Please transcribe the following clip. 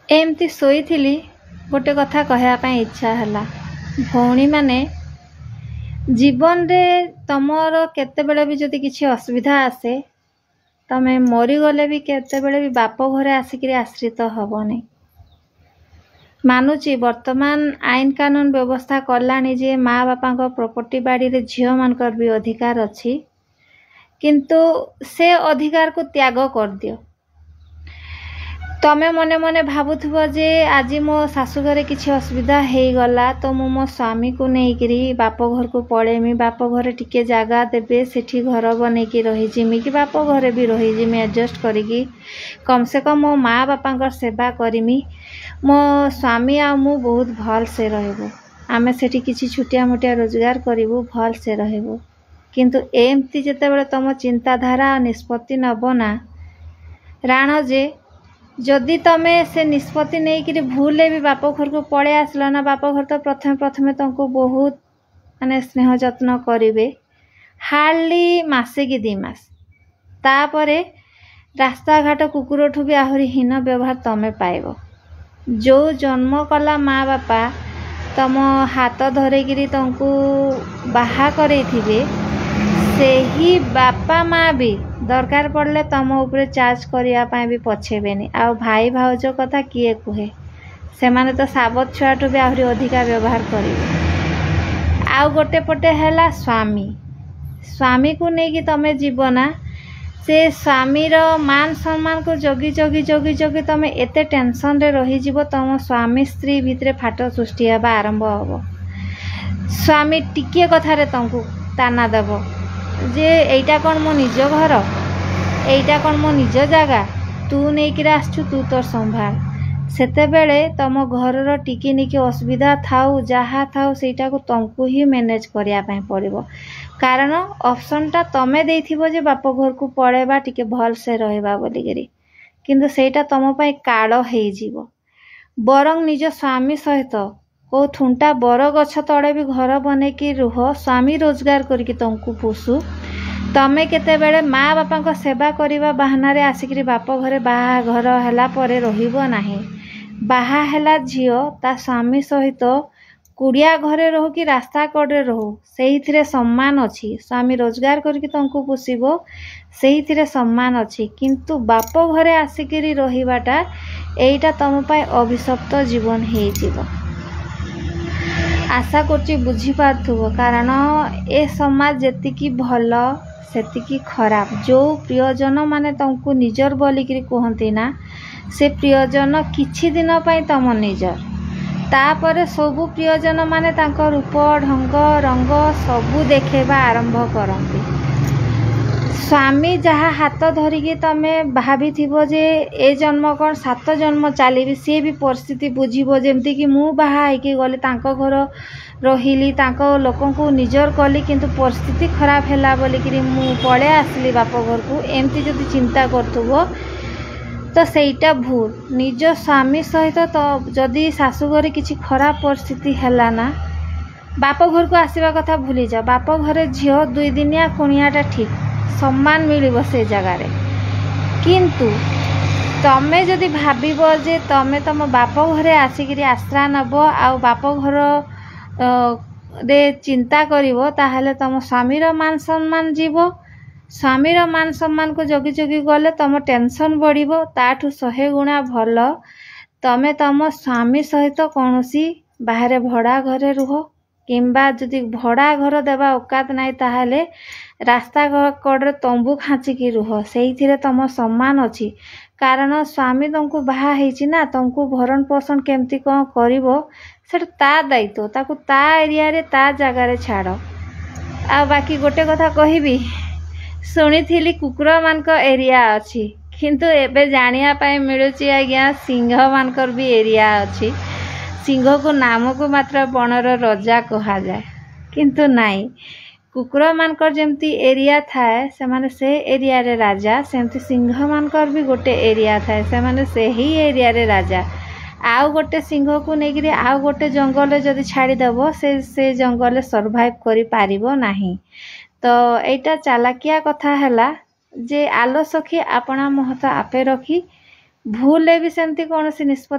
एमती शोइथिली गोटे कथा कहवाई इच्छा है भौणी माने जीवन रे तमर केतेबेले भी जदि किसी असुविधा आसे तमे मरीगले भी केतेबेले भी बाप घरे आसिक आश्रित हबनी। मानुची वर्तमान आईन कानून व्यवस्था कलानी जे माँ बापा प्रॉपर्टी बाड़ी रे झील मानकर भी अधिकार अच्छी, किंतु से अधिकार को त्याग कर दियो। तमे मने मने भावुथब जे आज मो शाशुघरे किसी असुविधा हो गला तो मो स्वामी को लेकिरी बाप घर को पड़ेमी, बाप घरे टिके जगह देबे सेठी घर बनईकी रहीजिमी कि बाप घरे भी रहीजिमी एडजस्ट करिकी कम से कम मो माँ बापा सेवा करिमी, मो स्वामी आ मु बहुत भल से रहबो, आमे सेठी किसी छुटिया मुटिया रोजगार करिवु भल से रहबो। किंतु एमती जेतेबेले तम चिंताधारा निष्पत्ति नबना राण जे जदि तमे से निष्पत्ति नहीं कि भूले भी बाप घर को पड़े आसल ना, बाप घर तो प्रथमे प्रथमे तुमको बहुत माने स्नेह जत्न करिवे हार्डली मासे कि 2 मास, तापरे रास्ता घाट कुकुर ठू भी आहरी हीन व्यवहार तमे पाइब। जो जन्म कला माँ बापा तम हाथ धरिकी तुमको बाहा करैथिबे से ही बापा माँ भी दरकार पड़ले तम उपरे चार्ज करने भी पछेबेनी। आ भाई भाउज कथा किए कहे, से माने तो साबत छुआठू भी आहरी अधिका व्यवहार करेंगे। आउ गोटे पटे है स्वामी, स्वामी को लेकिन तमें जीवना से स्वामीर मान सम्मान को जगी जगी जगी जगी तमें एते टेंशन रे रही जीवो, तम स्वामी स्त्री भितरे फाट सृष्टि होगा आरंभ हम। स्वामी टिके कथारे तुमको ताना देव जे एटा कौन मो निज घर, एटा कौन मो निज जगह, तू नहीं कि आसचु तू तोर संभाल। सेते बेले तम घर टिकी निकी असुविधा थाउ जहाँ थाउ सेटा को तुमको ही मैनेज करिया पई पड़िबो, कारण ऑप्शनटा तमे देथिबो जे बाप घर को पळेबा टिके भल से रहबा बोलिगिरी, किंतु सेटा तम पई काळ हेई जीवो। बरंग निज स्वामी सहित को थुंटा बर गछ तले भी घर बने की रुह, स्वामी रोजगार करके तुमको पोषु, तमे केते बेले माँ बापा सेवा करने बहाना रे आसिक बाप घरे बाहाघर हैला परे रहिबो नाही। बाहा हैला झियो ता स्वामी सहित कुड़िया घरे रहो कि रास्ता कड़े रहो से सम्मान अच्छी, स्वामी रोजगार करके तुमको पोषिबो से सम्मान अच्छी, किंतु बाप घरे आसिक रहिबाटा एइटा तुम पाई अभिशप्त जीवन हे जीवो। आशा करछि बुझी पार्थुबो, कारण ए समाज जेतिकी भल सेतिकी खराब। जो प्रियजन माने तुमको निजर बोलिकी कहती ना, से प्रियजन किछि दिन पाई तुम निजर, तापर सबु प्रियजन माने तांको रूप ढंग रंग सबू देखेबा आरंभ करती। स्वामी जहाँ हाथ धरिकी तमे भाभी थिबो जे ए जन्म कौन 7 जन्म चली सी भी परिस्थिति बुझीबो, जेमती कि मु बाहा होइकी गली तांको घर रहिली तांको लोकों को निजर कली, किंतु परिस्थिति खराब हैला बोलिकी मु पळे आसली बाप घर को, एमती जदि चिंता करथुबो तो सेटा भूल। निज स्वामी सहित तो जदि शाशुघर किसी खराब परिस्थिति हैला ना, बाप घर को आसवा कथा भूली जा। बाप घरे झियो 2 दिनिया कुणियाटा ठीक सम्मान मिलिबो से जगार, किंतु तमे जदि भाबिबो जे तमे तम बाप घरे आसिक आश्रा नब आ बाप घर रे चिंता करिवो, ताहले तम स्वामीर मान सम्मान जीवो। स्वामीर मान सम्मान को जगी जगी गले तम टेंशन बढ़िबो, ताठू 100 गुणा भल तमे तम स्वामी सहित कौनसी बाहर भड़ा घरे रुह, किंबा जदि भड़ा घर देवा औकात नहीं ताहले रास्ता कड़े तंबू खाँचिकी रुह, से तम सम्मान अच्छी। कारण स्वामी तुमको बाहा हेची ना, तुमको भरण पोषण केमती कौन करिवो सेटा ता दायित्व, ताकू ता एरिया रे ता जगह रे छाड़। आ बाकी गोटे कथा कहबी, शुणी कुकुर मानक एरिया अच्छी, किंतु एबे जानिया पाई मिलुची आज्ञा सिंह मानकर भी एरिया अच्छी। सिंह को नाम को मात्र बनर रजा कहा जाए, किंतु नाई कुकुर मानकर जेमती एरिया थाए से माने से एरिया रे राजा, सेमती सिंह मानकर भी गोटे एरिया थाए से माने से ही एरिया रे राजा। आउ गोटे सिंह को लेकिन आउ गोटे जंगल जदि छाड़ीदेव से जंगल सर्वाइव करि पारिबो नाही। तो एटा चालाकिया कथा हैला जे आलो सखी आपणा महत्व आपे रखी भूले भी सेमती कौन सी निष्पत्ति